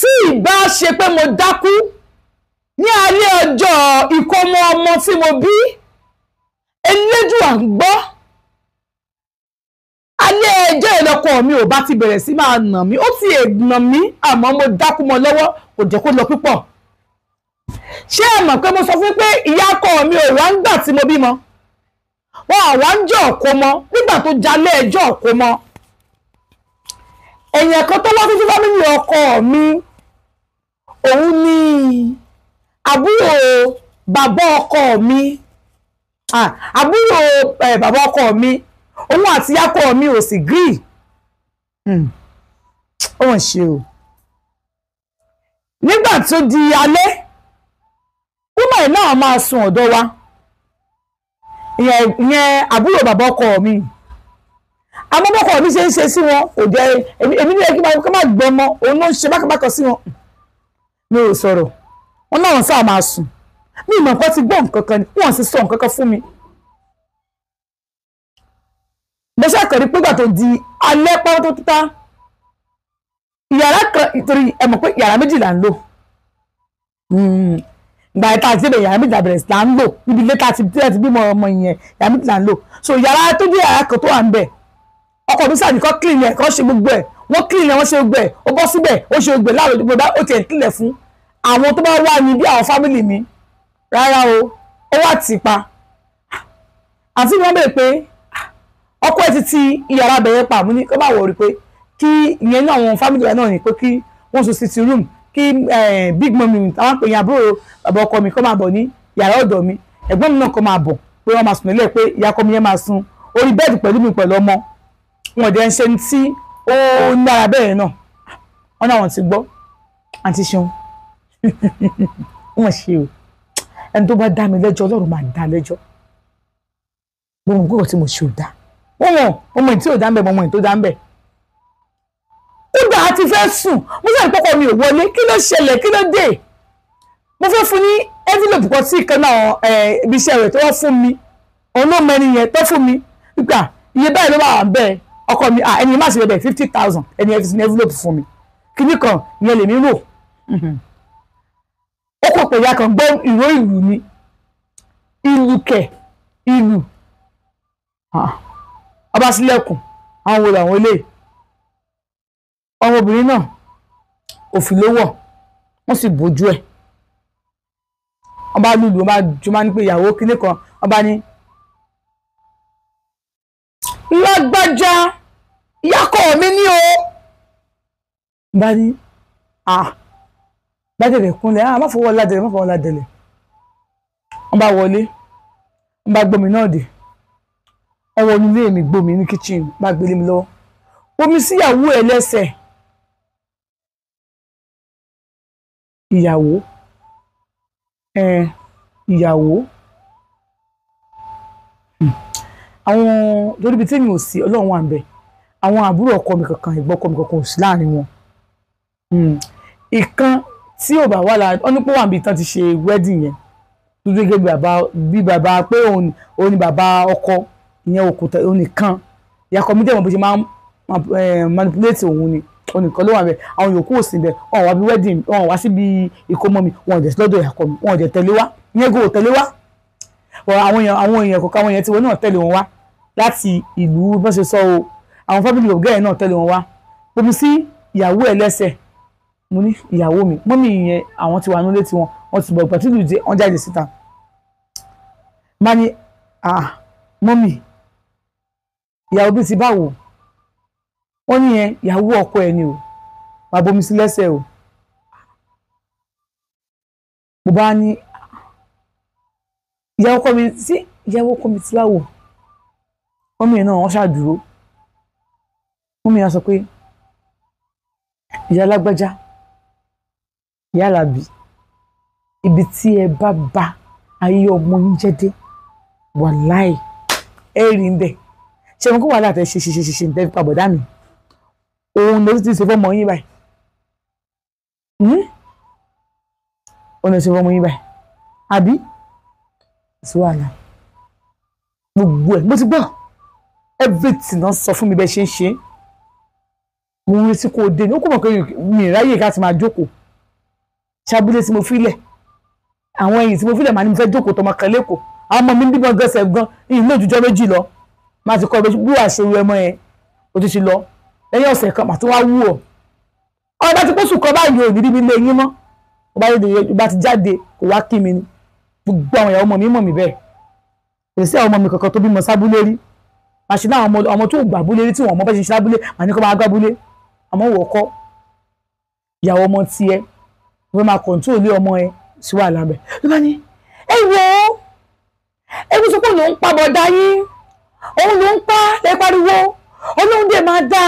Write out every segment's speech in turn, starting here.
tí ìbá ṣe pé mo dákú ní alẹ́ ọjọ́ ìkómọ ọmọ tí mo bí Elédùà ń gbọ́ alẹ́ ẹjọ́ ìlọ́kọ mi ò bá ti bẹ̀rẹ̀ sí máa nà mí ó ti nà mí àmọ́ mo dákú mọ́ lọ́wọ́ kò jẹ́ kó lọ púpọ̀ ṣé ẹ mọ̀ pé mo sọ fún pé ìyá ọkọ mi ò wá ń gbà tí mo bímọ wọn àwa ń jọ ọkọ mọ nígbà tó jalè ẹjọ́ ọkọ mọ èèyàn kan tó wá fífi fámìlì ọkọ mi òun ni àbúrò bàbá ọkọ mi àbúrò bàbá ọkọ mi òun àti akọ mi ò sì gírí ó wọ́n ṣe o nígbà tó di alẹ́ kúmọ̀ ẹ̀ náà máa sùn ọ̀dọ̀ wa ìyẹn àbúrò bàbá ọkọ mi àmọ́ bọ́kọ mi ṣe ń ṣe sí wọn kò jẹ́ èmi ní ẹgbẹ́ kí n má gbọ́ mọ́ òun ló ń ṣe bákàbákà sí wọn mi ò sọ̀rọ̀ wọn náà sáà máa sùn mi ìmọ̀ nǹkan ti gbọ́ nǹkan kan ni wọ́n sì sọ nǹkan kan fún mi mo ṣàkàrí pé gbà tó di alẹ́ pátápátá yàrá kan ìtorí ẹ mọ̀ pé yàrá méjì là ń lò ìgbà tá a ti bẹ̀rẹ̀ yàrá méjì bẹ̀rẹ̀ sí là ń lò níbi ilé tá a ti bímọ ọmọ yẹn yàrá méjì là ń lò so yàrá tó dé yàrá kan tó wà ń bẹ̀ ọkọ mi sáà nìkan clean yẹn kọ́ ṣe gbogbo ẹ̀ wọ́n clean yẹn wọ́n ṣe gbogbo ẹ̀ ó bọ́ síbẹ̀ ó ṣe gbogbo ẹ̀ láàrọ̀ gbogbo ẹ̀ ó tiẹ̀ kílẹ̀ fún àwọn tó bá wà ní bí àwọn fámìlì mi rárá o ó wà tì pa àti wọ́n bẹ̀rẹ̀ pé ọkọ ẹ̀ ti yàrá bẹ̀rẹ̀ pa mú ní kó bá wọ̀ rí pé kí ìyẹn náà àwọn fámìlì náà ní pé kí wọ́n so sitting room kí big mummy àwọn pè yàn àbúrò bàbá ọkọ mi kó máa bọ̀ ní yàrá ọ̀dọ̀ mi ẹ̀gbọ́n mi náà kó máa bọ̀ pé wọ́n máa sùn nílẹ̀ pé ìyá ọkọ mi yẹn máa sùn orí bẹ́ẹ̀dì pẹ̀lú mi pẹ̀lú ọmọ wọn dẹ̀ ń ṣe ní tí ó ń dára bẹ́ẹ̀ náà wọn náà wọn ti gbọ́ àti ṣeun wọn ṣe o ẹni tó bá dá mi lẹ́jọ́ Ọlọ́run máa dá lẹ́jọ́ gbogbo nǹkan tí mo ṣe ò dá ọmọ ìtí ò dá ń bẹ̀ ọmọ ìtí tó dá ń bẹ̀ ó dà á ti fẹ́ sùn mo sọ ìpọ́kọ mi ò wọlé kí ló ṣẹlẹ̀ kí ló dé mo fẹ́ fún ní envelope kan sí ìkan náà ibi iṣẹ́ rẹ̀ tó wọ́n fún mi òun ló mẹ́rin yẹn tó fún mi nígbà iye báyìí ló wà bẹ́ẹ̀ ọkọ mi ẹni má ṣe bẹ́ẹ̀ 50,000 ẹni ẹ fi sí envelope fún mi kíní kan ìyẹn lèmi rò ó kò pè ya kan gbọ́ ìró ìlú ni ìlú kẹ̀ ìlú ọba sílẹ̀kùn àwọn wo làwọn eléyìí ọmọbìnrin náà òfin ló wọ̀ wọ́n sì bójú ẹ̀ ọba lùlù ọba jọmọ́ ní pé ìyàwó kíní kan ọba ní lágbájá ìyákọ mi ní o bá ní bádẹ̀lẹ̀ kúnlẹ̀ má fọwọ́ ládẹ̀lẹ̀ wọ́n bá wọlé wọ́n bá gbọ́mi náà dé ọwọ́ onílé mi gbómi ní kitchen bá gbélé mi lọ́wọ́ omi síyàwó ẹ̀ lẹ́sẹ̀ ìyàwó àwọn lórí ibi tí mi ò sí Ọlọ́run wà ń bẹ àwọn àbúrò ọkọ mi kankan ẹ̀gbọ́n ọkọ mi kankan ò sí láàrin wọn ìkan tí ò bá wà láàrin wọn ní pé wà níbi tán ti ṣe wedding yẹn tó dé gẹ́gẹ́ bí bàbá pé òun ni bàbá ọkọ ìyẹn òkúta òun nìkan ìyàkọ mi dẹ̀ mọ̀ bó ṣe máa manipulate òun ni onìkan ló wà bẹ́ẹ̀ àwọn yòókù ò sí bẹ́ẹ̀ wọn wá bí wedding wọn wá síbi ìkómọ mi wọn dẹ̀ lọ́dọ̀ ìyàkọ mi wọn dẹ̀ tẹ̀lé wá ìyẹn gò tẹ̀lé wá àwọn èèyàn kọ̀ọ̀kan àwọn èèyàn tí wọn náà tẹ̀lé wọn wá láti ìlú bó ṣe sọ o àwọn fábílì ọ̀gá ẹ̀ náà tẹ̀lé wọn wá bomi sí ìyàwó ẹ̀ lẹ́sẹ̀ mo ní ìyàwó mi mọ́mì yẹn àwọn ti wà nílé tiwọn wọn ti bọ̀ ìgbà tí ìlú jẹ́ wọ́n jáde síta má ní mọ́mì ìyàwó bí ti báwo wọ́n ní yẹn ìyàwó ọkọ ẹ̀ ni o wà bomi sí lẹ́sẹ̀ o mo bá ní ìyàwó ọkọ mi ti láwò mọ́mì náà wọ́n ṣàdúró mọ́mì náà sọ pé ìyá lágbájá ìyá làbí ibi tí ẹ bá ayé ọmọ yín jẹ́ dé wàláì ẹ rí ń bẹ̀ ṣe wọn kó wà láti ṣe ní tẹ́fí pàbọ̀dá mi òun ló ti ṣe fọ́mọ yín báyìí òun ló ṣe fọ́mọ yín báyìí àbí sí wàhálà gbogbo ẹ̀ mo ti gbọ́ everything náà sọ fún mi bẹ́ẹ̀ ṣe ń ṣe mo ń retí kó dé ní ó kò mọ̀ pé mi ráyè ká ti máa jókòó ṣàbúlé tí mo filẹ̀ àwọn ẹ̀yìn tí mo filẹ̀ máa ní mo fẹ́ jókòó tọmọ kan lẹ́kọ̀ọ́ àwọn ọmọ mi ń bímọ gẹ́sẹ̀ gan ìyìn náà jùjọ́ méjì lọ máa ti kọ́ bí wàá ṣe wú ẹmọ yẹn ó ti lọ lẹ́yìn ọ̀sẹ̀ kan màá tún wá wú ọ bá ti pósù kan báyìí ò ní rí mi lé yín mọ́ bá ti jáde kò wá kí mi ni gbogbo àwọn ìyàwó ọmọ mi mọ̀ mí bẹ́ẹ̀ kò sí àwọn ọmọ mi kankan tó bímọ sábúlé rí màá ṣe náà ọmọ tó gbà búlé rí tí wọn ọmọ bá ṣe sábúlé màá ní kó máa gbá búlé àmọ́ wò kọ́ ìyàwó ọmọ tiẹ̀ wọ́n máa kọ̀ǹtó lé ọmọ ẹ sí wàhálà bẹ̀ ló bá ní ewu sọ pé òun ń pa bọ̀dá yín òun ló ń pa lè pariwo ọlọ́run dẹ̀ máa dá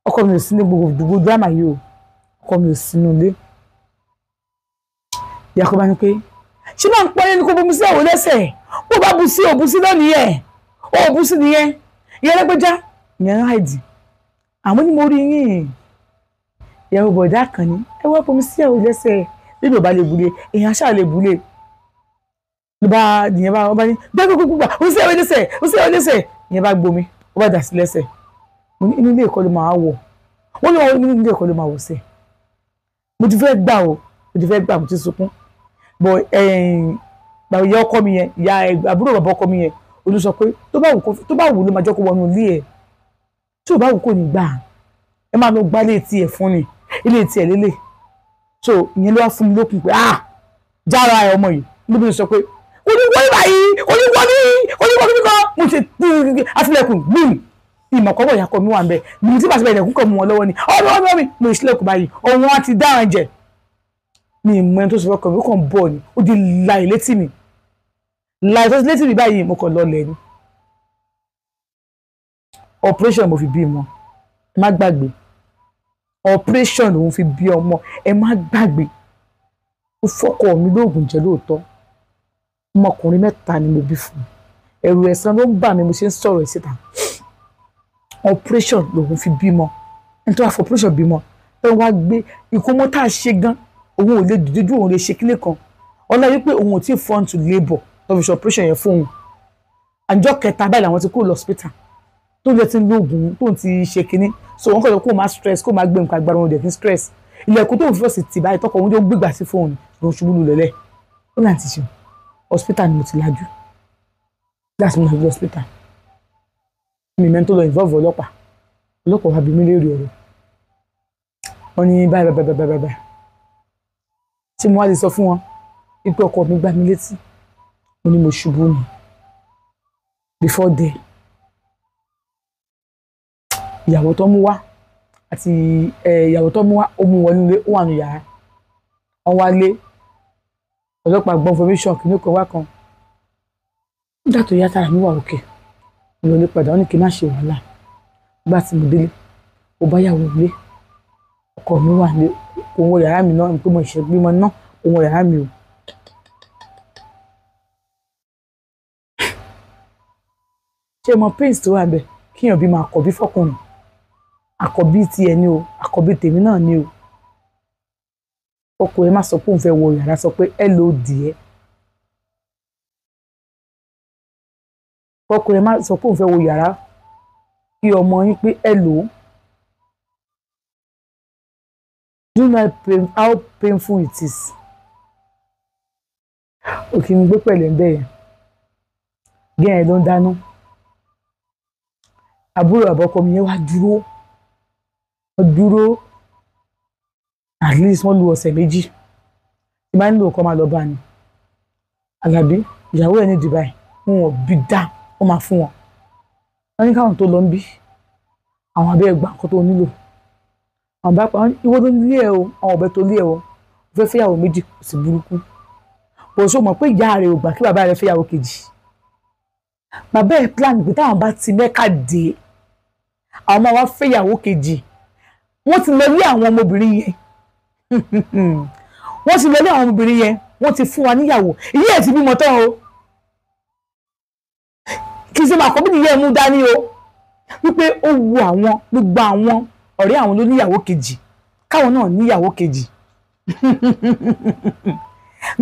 ọkọ mi ò sí ní gbogbo dírámà yìí o ọkọ mi ò sí nínú ilé ìyá kọ́ bá ní pé ṣé máa ń pọ́n yẹn ní kó bomi sí àwọn lẹ́sẹ̀ bó bá bu sí òbu sí lónìí ẹ̀ ó bu sí nìyẹn ìyẹn lẹ́gbẹ́já ìyẹn ráìdì àmọ́ ní mo rí yín ìyàwó bọ̀dá kan ní ẹ wá bomi sí àwọn lẹ́sẹ̀ nínú ọba lè bule èèyàn aṣáà lè bule ló bá nìyẹn bá wọn bá ní gbàgbọ́gbà ó sì ẹ̀wẹ̀ lẹ́sẹ̀ ó sì ẹ̀wẹ̀ lẹ́sẹ̀ ìyẹn bá gbomi ó bá dà sí lẹ́sẹ̀ mo ní inú ilé ẹ̀kọ́ ló máa wọ̀ wọ́n ní wọn ní ilé ẹ̀kọ́ ló máa wọ̀ sẹ́ mo ti fẹ́ gbà mo ti sunkún bọ̀ ìyá ọkọ mi yẹn ìyá àbúrò bàbá ọkọ mi yẹn olú sọ pé tó bá wù ló máa jọ́ kó wọnú ilé ẹ̀ tí ò bá wù kò ní gbà ẹ máa lọ gbá ilé tiẹ̀ fún ni ilé tiẹ̀ lélẹ̀ so ìyẹn ló wá fún mi lókun pé jára ẹ ọmọ yìí níbi sọ pé oníwọ́n báyìí oníwọ́n kíkọ́ mo ṣe àtìlẹ́kùn gbìm ìmọ̀kọ́wọ́ ìyàkọ́ mi wà ń bẹ̀ ní tí bàtí bẹ̀rẹ̀ ẹ̀kún kọ̀ mú wọn lọ́wọ́ ni ọdún mi mo ìṣílẹ̀kùn báyìí ọ̀hún wọn ti dáhùn jẹ mi ìmọ̀ ẹni tó sọ fọkàn mi ó kàn bọ̀ ni ó di láì létí mi báyìí mo kàn lọlẹ̀ ni operation mo fi bí wọn ẹ má gbàgbé operation lòun fi bí ọmọ ẹ má gbàgbé ó fọkọ mi lóògùn jẹ lóòótọ́ ọmọkùnrin 3 ni mo bí fún ẹ̀rù ẹ̀san ló ń bà mí mo ṣe ń sọ̀rọ̀ ẹ̀ síta operation lòun fi bímọ ẹni tó wá fọ operation bímọ ẹ wá gbé ìkómọ tá a ṣe gan òun ò lè dìde òun lè ṣe kílé kan ọlá yìí pé òun ò tí ì fọ́n to labour tó fi ṣe operation yẹn fóun àjọ kẹta báyìí làwọn ti kúrò lọ́spítà tó lè ti ń lóògùn tó ti ṣe kínní so wọn kọ́ lọ kó máa stress kó máa gbé nǹkan agbára wọn dẹ̀ fi stress ilẹ̀kùn tó ń fọ́ sí ti báyìí tọkọ òun tó gbégbà sí fóun ló ń ṣubú lulẹ̀ ó náà ti ṣe hospital ni mo ti lajú láti mú lọ hospital mi mẹ́ni tó lọ involve ọlọ́pàá wá bí mi léèrè ọ̀rọ̀ wọn ní báyìí tí mo wá lè sọ fún wọn wípé ọkọ mi gbá mi létí mo ní mo ṣubú ni before day ìyàwó tó mú wá àti ìyàwó tó mú wá ó mú wọn nílé ó wà ní yàrá wọn wá lé ọlọ́pàá gbọ́n information kìíní kan wá kan nígbà tó yá tára mi wà òkè mo lọ lé padà wọn ní kí n má ṣe wàhálà nígbà tí mo délé ó bá yàwó ilé ọkọ mi wà ní òun wọ yàrá mi náà nípa mo ìṣẹ́ bímọ náà òun wọ yàrá mi o. ṣé mo prince tó wà bẹ́ẹ̀ kíyàn bí máa àkọ́bí fọkùnrin àkọ́bí tiẹ̀ ni o àkọ́bí tèmi náà ni o ọkọ ẹ má sọ pé òun fẹ́ wọ yàrá sọ pé ẹ ló dìé ọkọ ẹ má sọ pé òun fẹ́ wọ yàrá kí ọmọ yín pé ẹ lò ó. Do you know how painful it is? Òkè mi gbé pẹ̀lẹ́ ń bẹ̀yẹn gẹ́yìn ló ń dáná àbúrò àbọ̀kọ mi yẹn wá dúró at least wọ́n lu ọ̀sẹ̀ méjì tí máa ń lò kọ́ máa lọ bá ní Àlàbí ìyàwó ẹ̀ ní Dubai wọn ò bí dá wọ́n máa fún wọn wọ́n ní káwọn tó lọ ń bí àwọn abẹ́ ẹgbà nǹkan tó nílò àwọn bá pa ìwọ ló nílé ẹ o àwọn ọ̀bẹ tó lé ẹ o fẹ́ fẹ́yàwó méjì kò sí burúkú bó ṣe mọ̀ pé ìyá rẹ̀ ò gbà kí bàbá rẹ̀ fẹ́yàwó kejì bàbá ẹ̀ plan pé táwọn bá ti Mẹ́kà dé àwọn máa wá fẹ́yàwó kejì wọ́n ti lọ lé àwọn ọmọbìnrin yẹn wọ́n ti fún wa níyàwó ìyá ẹ̀ ti bímọ tán o kì í ṣe máa kọ́ bí nìyẹn mú dání o wípé ó wu àwọn gbogbo àwọn ọ̀rẹ́ àwọn ló níyàwó kejì káwọn náà níyàwó kejì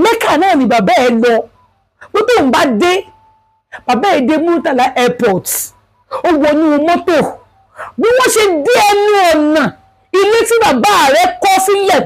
Mẹ́kà náà ni bàbá ẹ̀ lọ wípé òun bá dé bàbá ẹ̀ dé Murtala airport ó wọnú mọ́tò bí wọ́n ṣe dé ẹnu ọ̀nà ilé tí bàbá rẹ̀ kọ́ sílẹ̀